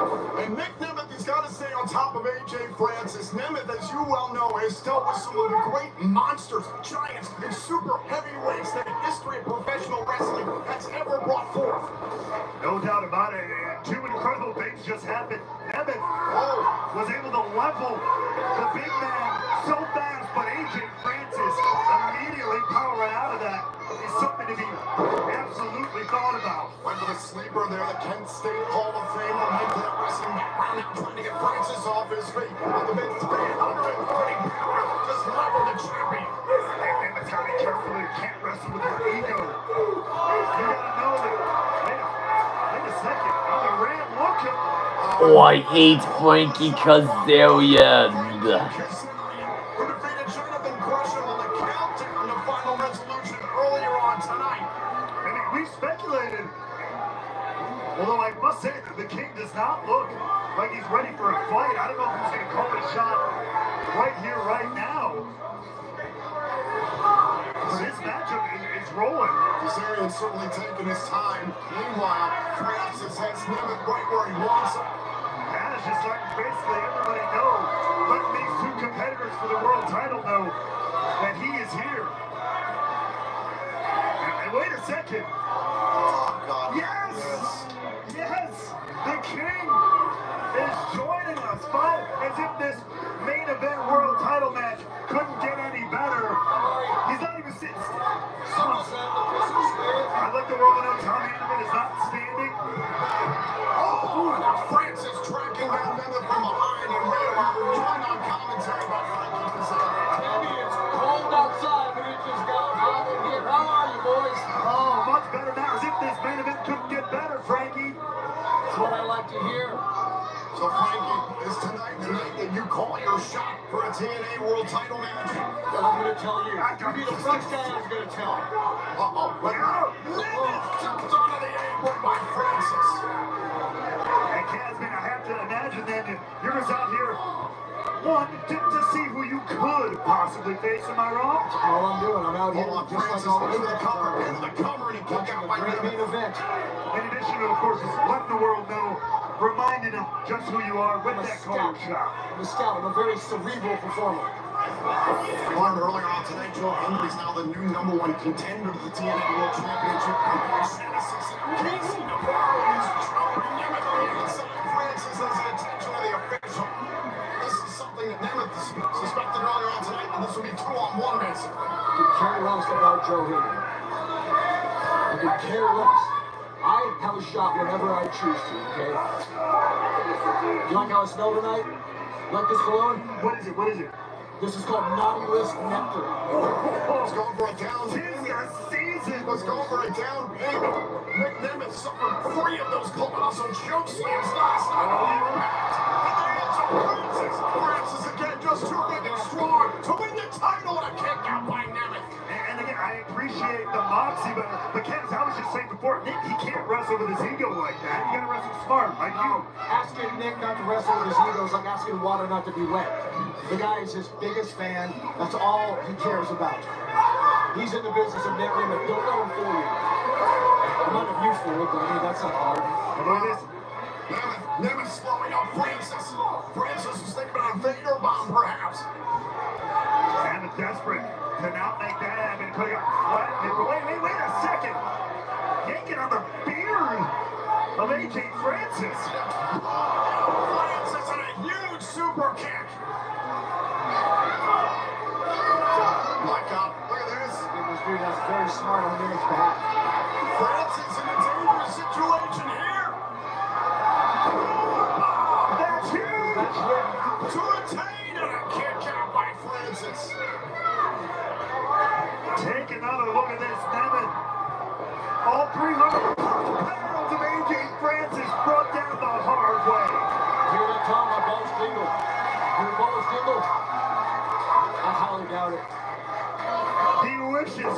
And Nick Nemeth has got to stay on top of AJ Francis. Nemeth, as you well know, has dealt with some of the great monsters, giants, and super heavyweights that the history of professional wrestling has ever brought forth. No doubt about it. And two incredible things just happened. Nemeth was able to level the big man so fast, but AJ Francis immediately powering out of that is something to be absolutely thought about. Went for the sleeper there, the Kent State Hall of Famer, went to that wrestling background now, trying to get Francis off his feet. On the big spin, on the big putting power, just leveled the champion. Nemeth's got to be careful. You can't wrestle with your ego. You gotta know that. Wait a second. On the ram, look at. Oh, I hate Frankie Kazarian. Who defeated Jonathan Gresham on the countdown to Final Resolution earlier on tonight. I mean, we speculated. Although I must say that the King does not look like he's ready for a fight. I don't know if he's going to call a shot right here, right now. But this matchup is rolling. Kazarian's certainly taking his time. Meanwhile, Francis has Nemeth right where he wants him. That's just like basically everybody know. Let these two competitors for the world title know that he is here. And wait a second. Oh, God. Yes! Yes! The King is joining us, but as if this main event world title match couldn't get any better. He's not even sitting. I'd like the world to know Tom Hanneman is not standing. Oh, now Francis tracking down Nemeth from behind, and meanwhile, joined on commentary by Frankie Kazarian. Andy, it's cold outside, but it just got hot in here. How are you, boys? Oh, much better now. As if this main event couldn't get better, Frankie. That's what I like to hear. So, Frankie, is tonight the night that you call your shot for a TNA World Title match? Well, I'm going to tell you. You'll be the first guy I was going to tell. Nemeth jumped onto the apron by Francis. And Casman, I have to imagine then that you're just out here, one, to see who you could possibly face. Am I wrong? That's all I'm doing. I'm out here just like all the into the cover, and he kicked out by great main Nemeth. event. In addition to, of course, just letting the world know, reminding them just who you are with that call shot. I'm a scout. I'm a very cerebral performer. Learned earlier on today, Joe Hendry's now the new #1 contender to the TNA World Championship. KC Navarro is chopping Nemeth on the inside. Francis has the attention of the official. This is something that Nemeth suspected earlier on tonight, and this will be 2-on-1 basically. I could care less about Joe Hendry. I could care less. I have a shot whenever I choose to, okay? You like how I smell tonight? Like this cologne? What is it? What is it? This is called Naughty List Nectar. Let's go for a down. Tis the season. Let's go for a down payment. Nick Nemeth suffered 3 of those colossal choke slams last night on the Impact. And the answer, Francis. Francis again, just too big and strong to win the title, and a kick out by Nemeth. And again, I appreciate the moxie, but Kaz, I was just saying before, Nick, he can't wrestle with his ego like that. You gotta wrestle smart, like you. Asking Nick not to wrestle with his ego is like asking water not to be wet. The guy is his biggest fan. That's all he cares about. He's in the business of Nick Nemeth. Don't let him fool you. None of you fool, but I mean, that's not hard. Look at this. Nemeth slowing up Francis. Francis is thinking about a Vader bomb, perhaps. Nemeth desperate to not make that happen. Wait a second. Yanking on the beard of AJ Francis. Francis and a huge super kick. My God, look at this. This dude that's very smart on Nick's behalf. Francis in a dangerous situation here. That's huge. That's it. To retain, and a kick out by Francis. Take another look at this, Nemeth. All 300 pounds of AJ Francis brought down the hard way. Hear that, Tom? My balls tingle. Your balls tingle? I highly doubt it. He wishes,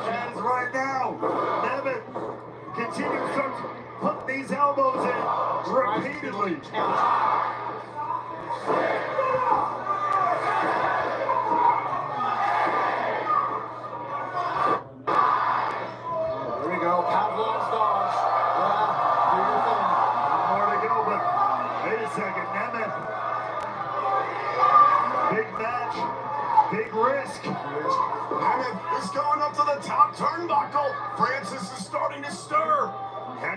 as right now, Nemeth continues to put these elbows in repeatedly. There we go. Pavlov's dogs. Yeah, do your thing. More to go, but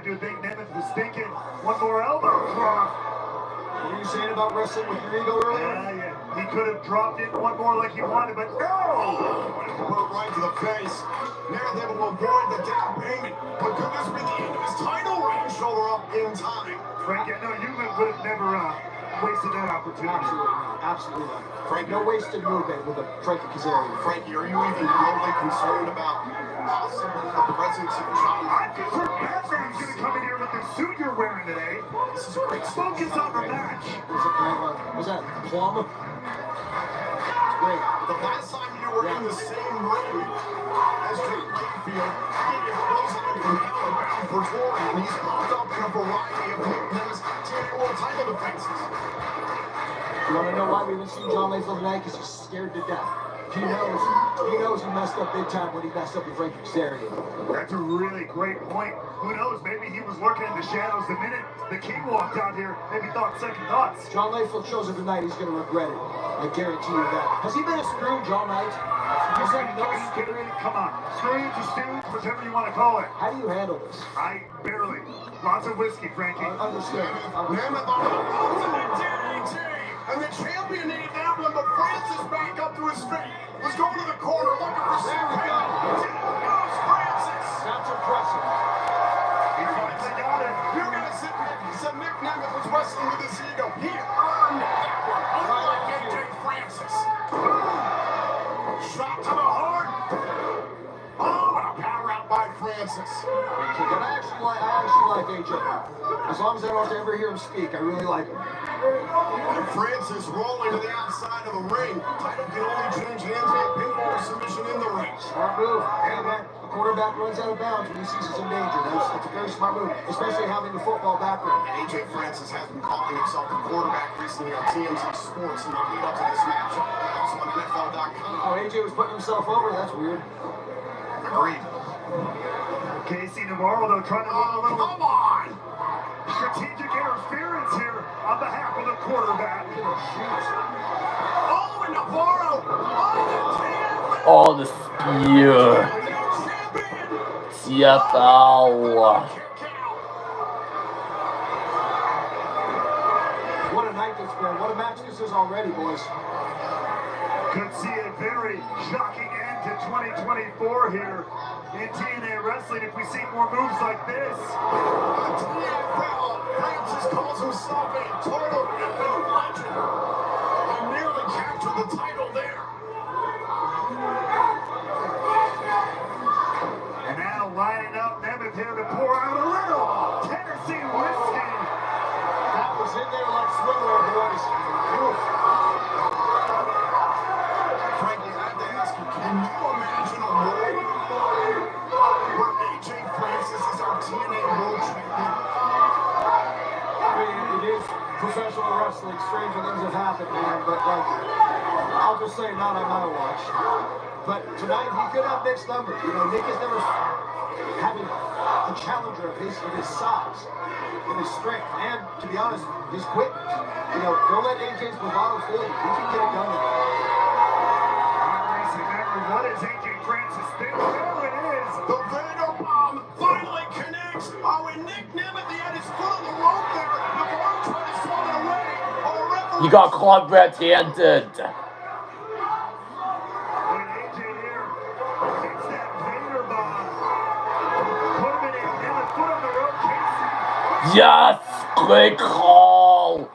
do think Nemeth was thinking one more elbow drop. What were you saying about wrestling with your ego earlier? Yeah. He could have dropped it one more like he wanted, but no! Put right to the face. Nemeth able to avoid the down payment. But could this be the end of his title reign? Shoulder up in time. Frank, no, you would have never wasted that opportunity. Absolutely not. Frank, no wasted movement with a Frankie Kazarian. Frankie, are you even remotely concerned about possibly the presence of John? I just heard Batman's going to come in here with the suit you're wearing today. This is a great Focus on the match. Was that plum? It's great. The last time you were in the same ring as Jake Mayfield, he was from Alabama for touring, and he's popped up in a variety of nicknames, TNA World title defenses. You want to know why we haven't seen John Mayfield tonight? Because he's scared to death. He knows he messed up big time when he messed up with Frankie Kazarian. That's a really great point. Who knows? Maybe he was lurking in the shadows the minute the King walked out here. Maybe thought second thoughts. John Mayfield shows up tonight, he's going to regret it. I guarantee you that. Has he been a screw, John Knight? You said no screwing? Come on. Screw to stooge, whichever you want to call it. How do you handle this? I barely. Lots of whiskey, Frankie. Understood. Nemeth on the ultimate DDT. And the champion needed that one, but Francis back up to his feet. Was going to the corner looking for There we go. Down goes Francis. That's impressive. He finally got it. You guys said Nick Nemeth was wrestling with his ego. He earned that one, unlike AJ Francis. Shot to the heart. Oh, and a power out by Francis. And I actually like AJ. As long as I don't have to ever hear him speak, I really like him. And Francis rolling to the outside of the ring. Title can only change hands via pinfall or submission in the ring. Smart move. Yeah, man. A quarterback runs out of bounds when he sees he's in danger. That's a very smart move, especially having a football background. And AJ Francis has been calling himself the quarterback recently on TMZ Sports in the lead up to this match. Also on NFL.com. Oh, AJ was putting himself over. That's weird. Agreed. KC Navarro, though, trying to do a little Come on! strategic interference here on behalf of the quarterback. Oh, and Navarro! Oh, Oh, the spear. TFL. What a night this been. What a match this is already, boys. Could see a very shocking end to 2024 here in TNA Wrestling if we see more moves like this. Francis calls himself a total NFL legend. He nearly captured the title there. And now lining up Nemeth here to pour out a little Tennessee whiskey. That was in there like swimwear, boys. Oof. Frankie, I have to ask you, can you imagine a world where AJ Francis is our TNA World Champion? I mean, it is professional wrestling. Stranger things have happened, man. But, like, I'll just say not on my watch. But tonight, he could have mixed numbers. You know, Nick has never had a challenger of his size and his strength. And, to be honest, his quickness. You know, don't let AJ's bravado fool you. He can get it done. What is AJ Francis doing? There it is. The Vader Bomb finally connects. Oh, and Nick Nemeth, he had his foot on the rope there. Navarro tried to swat it away. Oh, the referee. He got caught red-handed. When AJ here hits that Vader Bomb. Put him in it. Nemeth foot on the rope. KC. Yes! Great call!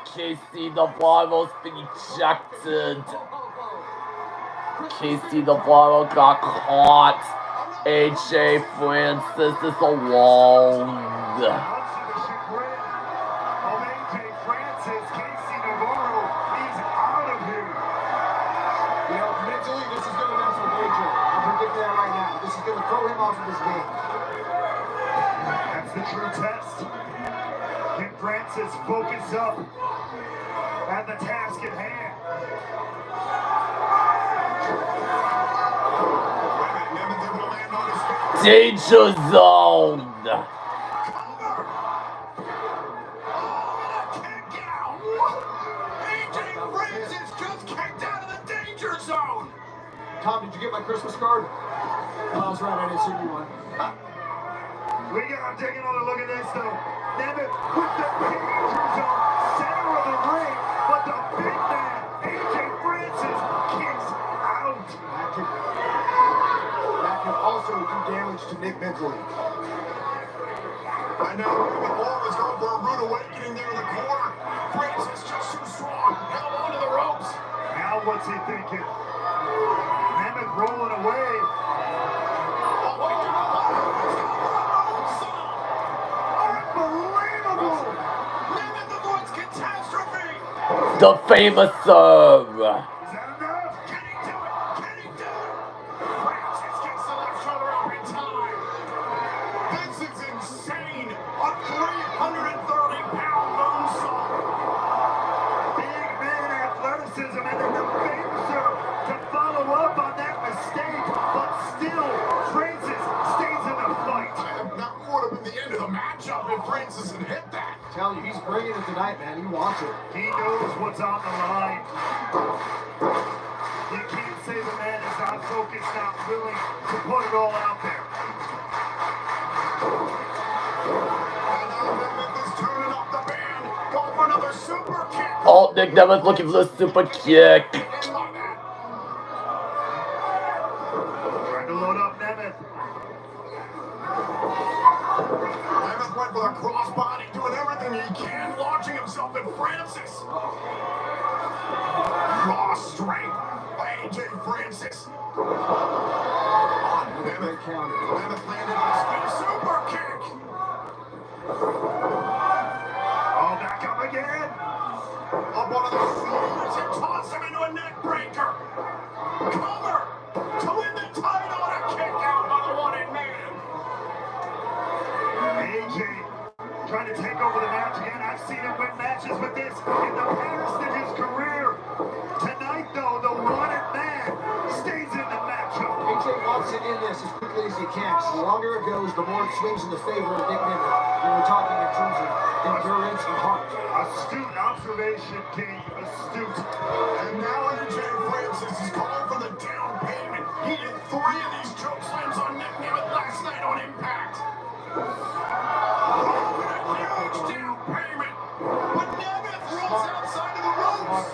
KC Navarro's been ejected. KC Navarro got caught. AJ Francis is alone. Much to the chagrin of AJ Francis, KC Navarro is out of here. You know, mentally, this is going to mess with AJ. I'm predicting that right now. This is going to throw him off of his game. That's the true test. Can Francis focus up at the task at hand? Danger zone. Tom, did you get my Christmas card? Oh, that's right, I didn't send you one. We gotta take another look at this though. Nemeth with the danger zone, center of the ring, but the big man, AJ Francis, kicks out. That can also do damage to Nick mentally. I know the ball is going for a rude awakening there in the corner. Francis just too strong, held onto the ropes. Now what's he thinking? Nemeth rolling away. Oh my God! Unbelievable! Nemeth avoids catastrophe. The famous serve. Is that enough? Can he do it? Can he do it? Francis gets the left shoulder up in time. This is insane. A 330-pound moonsault. Big man athleticism and then the finisher to follow up on that mistake, but still Francis stays in the fight. That would have been the end of the matchup if Francis had hit that. I tell you, he's bringing it tonight, man. He wants it. He knows what's on the line. You can't say the man is not focused, not willing to put it all out there. And now Nemeth is turning up the band. Go for another super kick. Oh, Nick Nemeth looking for the super kick. And by that, Trying to load up Nemeth. Nemeth went for the crossbody, doing everything he can, launching himself at Francis. Raw strength by AJ Francis. On Great Nemeth. counter. Nemeth landed on his feet. Super kick. Oh, back up again. Up one of the shoulders and toss him into a neck breaker. Cover to win the title and a kick out by the one-in man. AJ trying to take over the match again. I've seen him win matches with this in the past in his career. Tonight, though, the wanted man stays in the matchup. AJ wants to end this as quickly as he can. The longer it goes, the more it swings in the favor of Nick Nemeth. When we're talking in terms of endurance and heart. Astute observation, King. Astute. And now AJ Francis is calling for the down payment. He did 3 of these choke slams on Nick Nemeth last night on Impact. Oh, and a huge down payment. But Nemeth rolls outside of the ropes.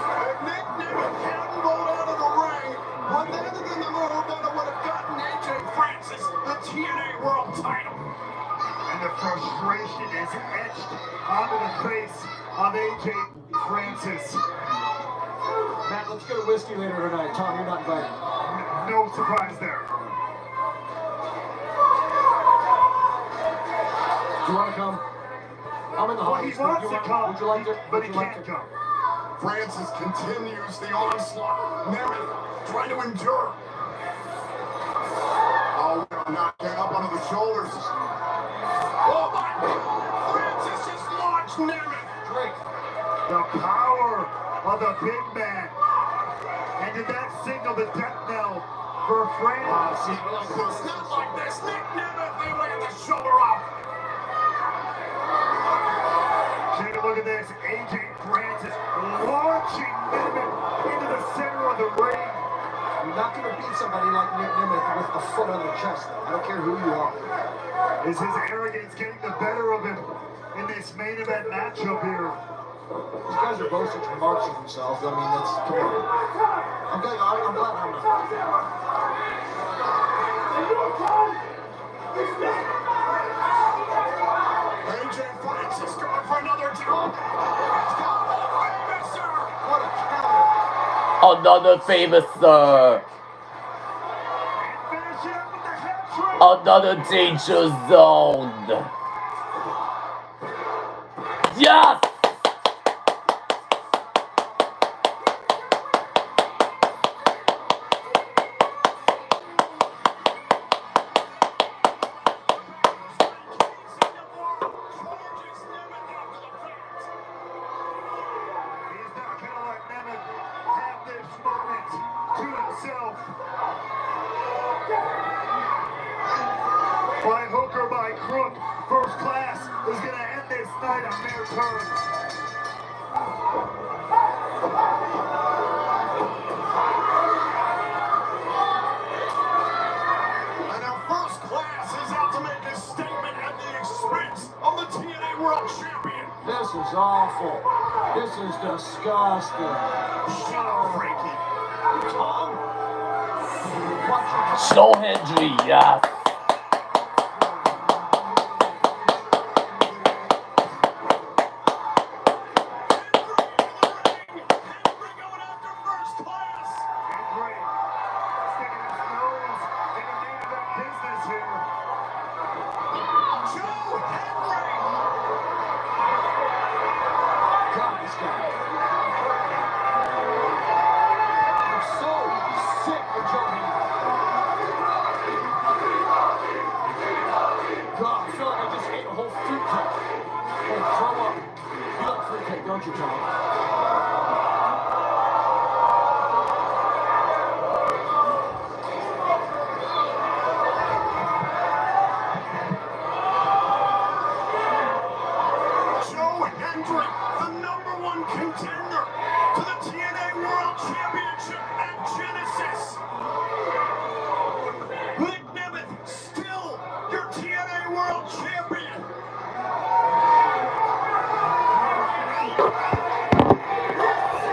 If Nick Nemeth hadn't rolled out of the ring, well, rather than the move that would have gotten AJ Francis the TNA World title. And the frustration is etched onto the face of AJ Francis. Matt, let's get a whiskey later tonight. Tom, you're not invited. No surprise there. Do you want to come? I'm in the Well, hall. he wants to come, Would you like to? but Would he you like can't to? come. Francis continues the onslaught. Nemeth trying to endure. Oh, knocked up onto the shoulders. Oh my God! Francis just launched Nemeth. Drake. The power of the big man. And did that signal the death knell for Francis? Not like this. Nick Nemeth, they land the shoulder up. Take a look at this. AJ Francis launching Nemeth into the center of the ring. You're not going to beat somebody like Nick Nemeth with a foot on their chest, though. I don't care who you are. Is his arrogance getting the better of him in this main event matchup here? These guys are both such marks of themselves. I mean, that's, come on. I'm glad I'm not. AJ Francis going for another jump. He's got the finisher. What a counter. Another famous serve. Finish it up with the head trick. Another danger zone. Yes! He's not going to let Nemeth have this moment to himself. By hook or by crook, first class is going to end this night on their terms. is awful. This is disgusting. Shut up, Frankie. Tom, watch your Show Hendry, yes. don't you, Tom? Joe Hendrick, the #1 contender.